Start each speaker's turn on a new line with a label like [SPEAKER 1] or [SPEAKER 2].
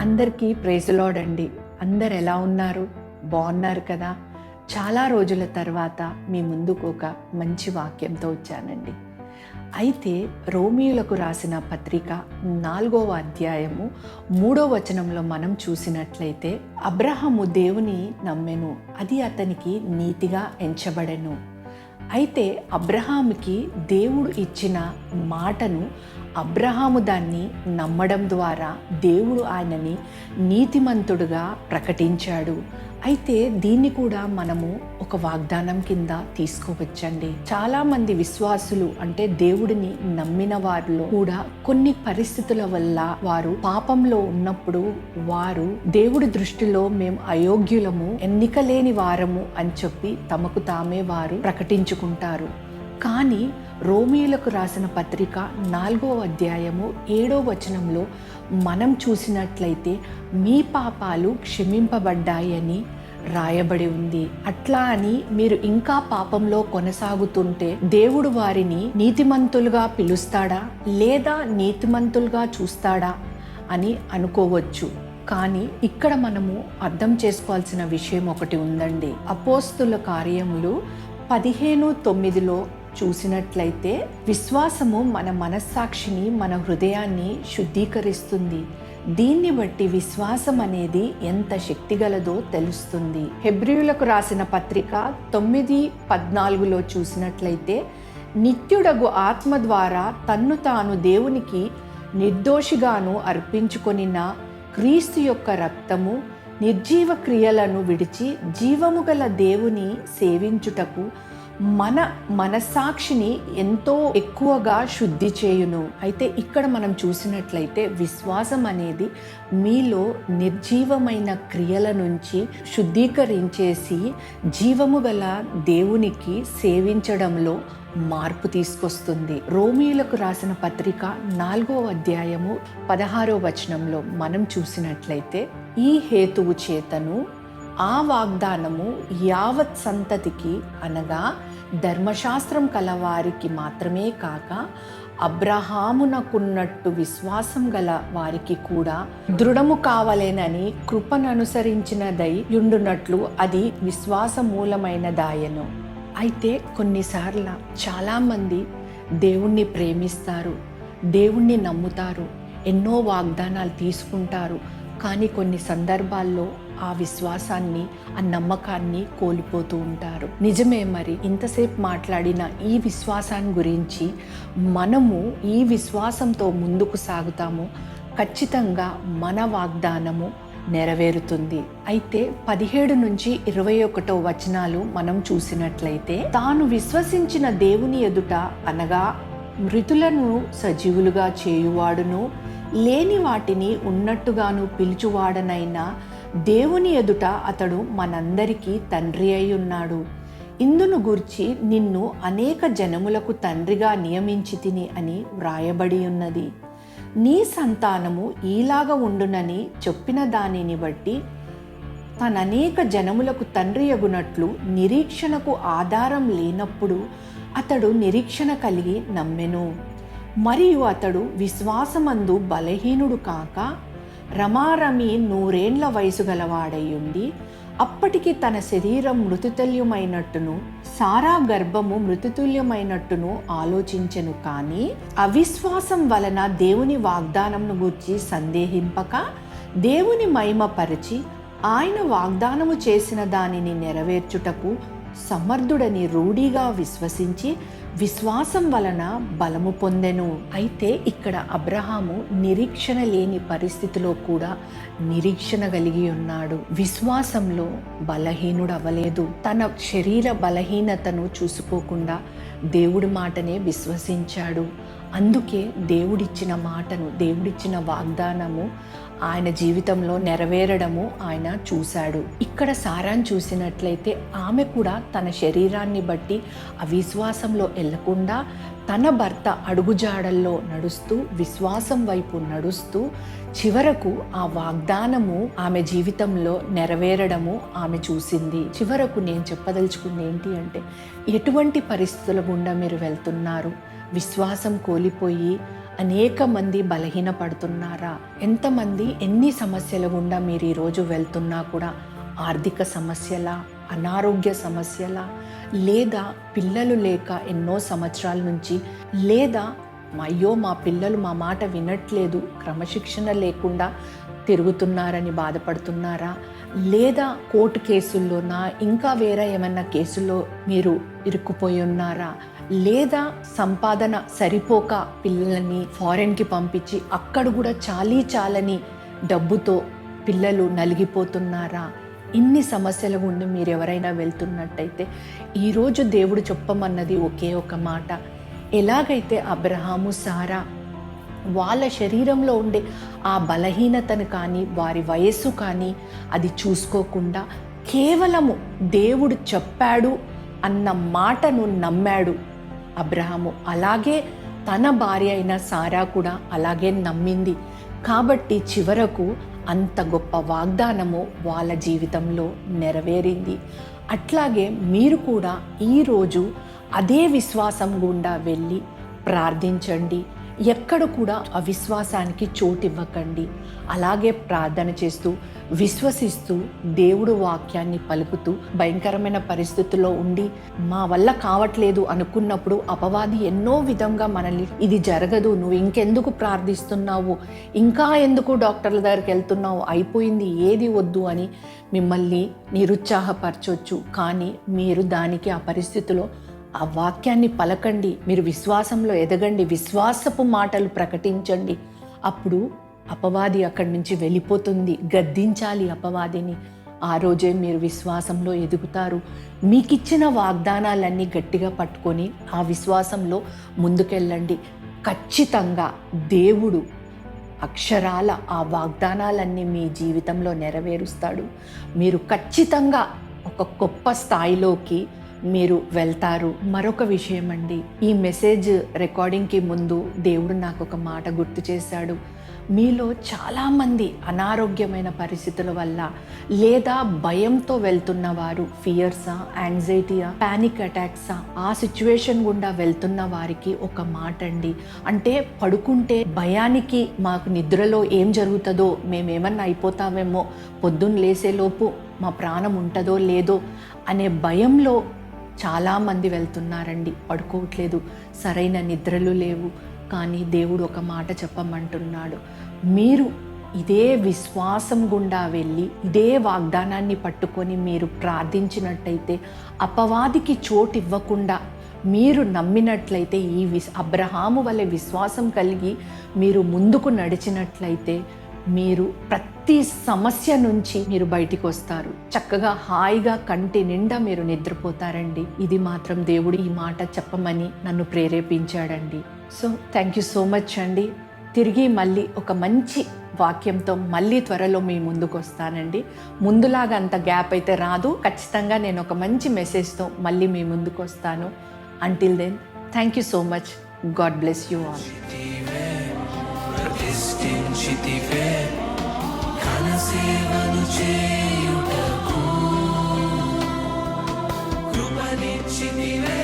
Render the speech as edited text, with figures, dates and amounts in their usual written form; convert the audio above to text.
[SPEAKER 1] అందరికీ praise lord అండి. అందరు ఎలా ఉన్నారు? బాగున్నారు కదా? చాలా రోజుల తర్వాత మీ ముందుకు ఒక మంచి వాక్యంతో వచ్చానండి. అయితే రోమియోలకు రాసిన పత్రిక 4వ అధ్యాయము 3వ వచనంలో మనం చూసినట్లయితే, అబ్రహాము దేవుని నమ్మెను, అది అతనికి నీతిగా ఎంచబడెను. అయితే అబ్రహాముకి దేవుడు ఇచ్చిన మాటను అబ్రహాము దాన్ని నమ్మడం ద్వారా దేవుడు ఆయనని నీతిమంతుడుగా ప్రకటించాడు. అయితే దీన్ని కూడా మనము ఒక వాగ్దానం కింద తీసుకోవచ్చండి. చాలామంది విశ్వాసులు అంటే దేవుడిని నమ్మిన వారిలో కూడా కొన్ని పరిస్థితుల వల్ల వారు పాపంలో ఉన్నప్పుడు వారు దేవుడి దృష్టిలో మేము అయోగ్యులము, ఎన్నిక లేని వారము అని చెప్పి తమకు తామే వారు ప్రకటించుకుంటారు. కానీ రోమియోలకు రాసిన పత్రిక 4వ అధ్యాయము 7వ వచనంలో మనం చూసినట్లయితే మీ పాపాలు క్షమింపబడ్డాయని రాయబడి ఉంది. అట్లా అని మీరు ఇంకా పాపంలో కొనసాగుతుంటే దేవుడు వారిని నీతిమంతులుగా పిలుస్తాడా లేదా నీతిమంతులుగా చూస్తాడా అని అనుకోవచ్చు. కానీ ఇక్కడ మనము అర్థం చేసుకోవాల్సిన విషయం ఒకటి ఉందండి. అపోస్తుల కార్యములు 15:9 చూసినట్లయితే, విశ్వాసము మన మనస్సాక్షిని, మన హృదయాన్ని శుద్ధీకరిస్తుంది. దీన్ని బట్టి విశ్వాసం అనేది ఎంత శక్తిగలదో తెలుస్తుంది. హెబ్రీయులకు రాసిన పత్రిక 9:14 చూసినట్లయితే, నిత్యుడగు ఆత్మ ద్వారా తన్ను తాను దేవునికి నిర్దోషిగాను అర్పించుకొనిన క్రీస్తు యొక్క రక్తము నిర్జీవ క్రియలను విడిచి జీవము గల దేవుని సేవించుటకు మన మనస్సాక్షిని ఎంతో ఎక్కువగా శుద్ధి చేయును. అయితే ఇక్కడ మనం చూసినట్లయితే విశ్వాసం అనేది మీలో నిర్జీవమైన క్రియల నుంచి శుద్ధీకరించేసి జీవము గల దేవునికి సేవించడంలో మార్పు తీసుకొస్తుంది. రోమియోలకు రాసిన పత్రిక 4వ అధ్యాయము 16వ వచనంలో మనం చూసినట్లయితే, ఈ హేతువు చేతను ఆ వాగ్దానము యావత్ సంతతికి అనగా ధర్మశాస్త్రం కలవారికి మాత్రమే కాక అబ్రహామునకున్నట్టు విశ్వాసం గల వారికి కూడా దృఢము కావలేనని కృపననుసరించినదై యుండునట్లు అది విశ్వాస మూలమైనదాయను. అయితే కొన్నిసార్లు చాలామంది దేవుణ్ణి ప్రేమిస్తారు, దేవుణ్ణి నమ్ముతారు, ఎన్నో వాగ్దానాలు తీసుకుంటారు. కానీ కొన్ని సందర్భాల్లో ఆ విశ్వాసాన్ని, ఆ నమ్మకాన్ని కోల్పోతూ ఉంటారు. నిజమే, మరి ఇంతసేపు మాట్లాడిన ఈ విశ్వాసాన్ని గురించి మనము ఈ విశ్వాసంతో ముందుకు సాగుతాము, ఖచ్చితంగా మన వాగ్దానము నెరవేరుతుంది. అయితే 17 నుంచి 21 వచనాలు మనం చూసినట్లయితే, తాను విశ్వసించిన దేవుని ఎదుట అనగా మృతులను సజీవులుగా చేయువాడును, లేని వాటిని ఉన్నట్టుగాను పిలుచువాడనైనా దేవుని ఎదుట అతడు మనందరికీ తండ్రి అయి ఉన్నాడు. ఇందును గూర్చి నిన్ను అనేక జనములకు తండ్రిగా నియమించి తిని అని వ్రాయబడి ఉన్నది. నీ సంతానము ఈలాగా ఉండునని చెప్పిన దానిని బట్టి తననేక జనములకు తండ్రి అగునట్లు నిరీక్షణకు ఆధారం లేనప్పుడు అతడు నిరీక్షణ కలిగి నమ్మెను. మరియు అతడు విశ్వాసమందు బలహీనుడు కాక రమారమి 100 ఏండ్ల వయసు గలవాడయ్యుండి అప్పటికి తన శరీరం మృతుతుల్యమైనట్టును సారా గర్భము మృతుతుల్యమైనట్టును ఆలోచించెను. కానీ అవిశ్వాసం వలన దేవుని వాగ్దానంను గూర్చి సందేహింపక దేవుని మహిమపరిచి ఆయన వాగ్దానము చేసిన దానిని నెరవేర్చుటకు సమర్థుడని రూఢిగా విశ్వసించి విశ్వాసం వలన బలము పొందెను. అయితే ఇక్కడ అబ్రహాము నిరీక్షణ లేని పరిస్థితిలో కూడా నిరీక్షణ కలిగి ఉన్నాడు. విశ్వాసంలో బలహీనుడవ్వలేదు. తన శరీర బలహీనతను చూసుకోకుండా దేవుడి మాటనే విశ్వసించాడు. అందుకే దేవుడిచ్చిన మాటను, దేవుడిచ్చిన వాగ్దానము ఆయన జీవితంలో నెరవేరడము ఆయన చూశాడు. ఇక్కడ సారాన్ని చూసినట్లయితే ఆమె కూడా తన శరీరాన్ని బట్టి అవిశ్వాసంలో వెళ్లకుండా తన భర్త అడుగుజాడల్లో నడుస్తూ విశ్వాసం వైపు నడుస్తూ చివరకు ఆ వాగ్దానము ఆమె జీవితంలో నెరవేరడము ఆమె చూసింది. చివరకు నేను చెప్పదలుచుకుంది ఏంటి అంటే, ఎటువంటి పరిస్థితుల గుండా మీరు వెళ్తున్నారు, విశ్వాసం కోల్పోయి అనేక మంది బలహీనపడుతున్నారా? ఎంతమంది ఎన్ని సమస్యల గుండా మీరు ఈరోజు వెళ్తున్నా కూడా ఆర్థిక సమస్యల, అనారోగ్య సమస్యల, లేదా పిల్లలు లేక ఎన్నో సంవత్సరాల నుంచి, లేదా అయ్యో మా పిల్లలు మా మాట వినట్లేదు, క్రమశిక్షణ లేకుండా తిరుగుతున్నారని బాధపడుతున్నారా? లేదా కోర్టు కేసుల్లోనా, ఇంకా వేరే ఏమన్నా కేసుల్లో మీరు ఇరుక్కుపోయి ఉన్నారా? లేదా సంపాదన సరిపోక పిల్లలని ఫారెన్కి పంపించి అక్కడ కూడా చాలని డబ్బుతో పిల్లలు నలిగిపోతున్నారా? ఇన్ని సమస్యల గుండా మీరు ఎవరైనా వెళ్తున్నట్టయితే ఈరోజు దేవుడు చెప్పమన్నది ఒకే ఒక మాట. ఎలాగైతే అబ్రహాము, సారా వాళ్ళ శరీరంలో ఉండే ఆ బలహీనతను కానీ, వారి వయస్సు కానీ అది చూసుకోకుండా కేవలము దేవుడు చెప్పాడు అన్న మాటను నమ్మాడు అబ్రహాము. అలాగే తన భార్య అయిన సారా కూడా అలాగే నమ్మింది. కాబట్టి చివరకు అంత గొప్ప వాగ్దానము వాళ్ళ జీవితంలో నెరవేరింది. అట్లాగే మీరు కూడా ఈరోజు అదే విశ్వాసం గుండా వెళ్ళి ప్రార్థించండి. ఎక్కడ కూడా అవిశ్వాసానికి చోటివ్వకండి. అలాగే ప్రార్థన చేస్తూ, విశ్వసిస్తూ, దేవుడు వాక్యాన్ని పలుకుతూ, భయంకరమైన పరిస్థితుల్లో ఉండి మా వల్ల కావట్లేదు అనుకున్నప్పుడు అపవాది ఎన్నో విధంగా మనల్ని ఇది జరగదు, నువ్వు ఇంకెందుకు ప్రార్థిస్తున్నావు, ఇంకా ఎందుకు డాక్టర్ల దగ్గరికి వెళ్తున్నావు, అయిపోయింది, ఏది వద్దు అని మిమ్మల్ని నిరుత్సాహపరచొచ్చు. కానీ మీరు దానికి ఆ పరిస్థితిలో ఆ వాక్యాన్ని పలకండి. మీరు విశ్వాసంలో ఎదగండి, విశ్వాసపు మాటలు ప్రకటించండి. అప్పుడు అపవాది అక్కడి నుంచి వెళ్ళిపోతుంది. గద్దించాలి అపవాదిని. ఆ రోజే మీరు విశ్వాసంలో ఎదుగుతారు. మీకిచ్చిన వాగ్దానాలన్నీ గట్టిగా పట్టుకొని ఆ విశ్వాసంలో ముందుకెళ్ళండి. ఖచ్చితంగా దేవుడు అక్షరాల ఆ వాగ్దానాలన్నీ మీ జీవితంలో నెరవేరుస్తాడు. మీరు ఖచ్చితంగా ఒక గొప్ప స్థాయిలోకి మీరు వెళ్తారు. మరొక విషయం అండి, ఈ మెసేజ్ రికార్డింగ్కి ముందు దేవుడు నాకు ఒక మాట గుర్తు చేశాడు. మీలో చాలామంది అనారోగ్యమైన పరిస్థితుల వల్ల లేదా భయంతో వెళ్తున్న వారు, ఫియర్సా, యాంగ్జైటీయా, పానిక్ అటాక్సా, ఆ సిచ్యువేషన్ గుండా వెళ్తున్న వారికి ఒక మాట అండి. అంటే పడుకుంటే భయానికి మాకు నిద్రలో ఏం జరుగుతుందో, మేమేమన్నా అయిపోతామేమో, పొద్దున్న లేసేలోపు మా ప్రాణం ఉంటుందో లేదో అనే భయంలో చాలామంది వెళ్తున్నారండి. పడుకోవట్లేదు, సరైన నిద్రలు లేవు. కానీ దేవుడు ఒక మాట చెప్పమంటున్నాడు. మీరు ఇదే విశ్వాసం గుండా వెళ్ళి ఇదే వాగ్దానాన్ని పట్టుకొని మీరు ప్రార్థించినట్టయితే, అపవాదికి చోటు ఇవ్వకుండా మీరు నమ్మినట్లయితే, ఈ అబ్రహాము వలె విశ్వాసం కలిగి మీరు ముందుకు నడిచినట్లయితే, మీరు ప్రతి సమస్య నుంచి మీరు బయటికి వస్తారు. చక్కగా హాయిగా కంటి నిండా మీరు నిద్రపోతారండి. ఇది మాత్రం దేవుడు ఈ మాట చెప్పమని నన్ను ప్రేరేపించాడండి. So thank you so much అండి. తిరిగి మళ్ళీ ఒక మంచి వాక్యంతో మళ్ళీ త్వరలో మీ ముందుకు వస్తానండి. ముందులాగా అంత గ్యాప్ అయితే రాదు. ఖచ్చితంగా నేను ఒక మంచి మెసేజ్తో మళ్ళీ మీ ముందుకు వస్తాను. Until then, thank you so much. God bless you all. ప్రతిష్ఠించితివే ఘనసేవను చేయుటకు కృపనిచ్చితివే.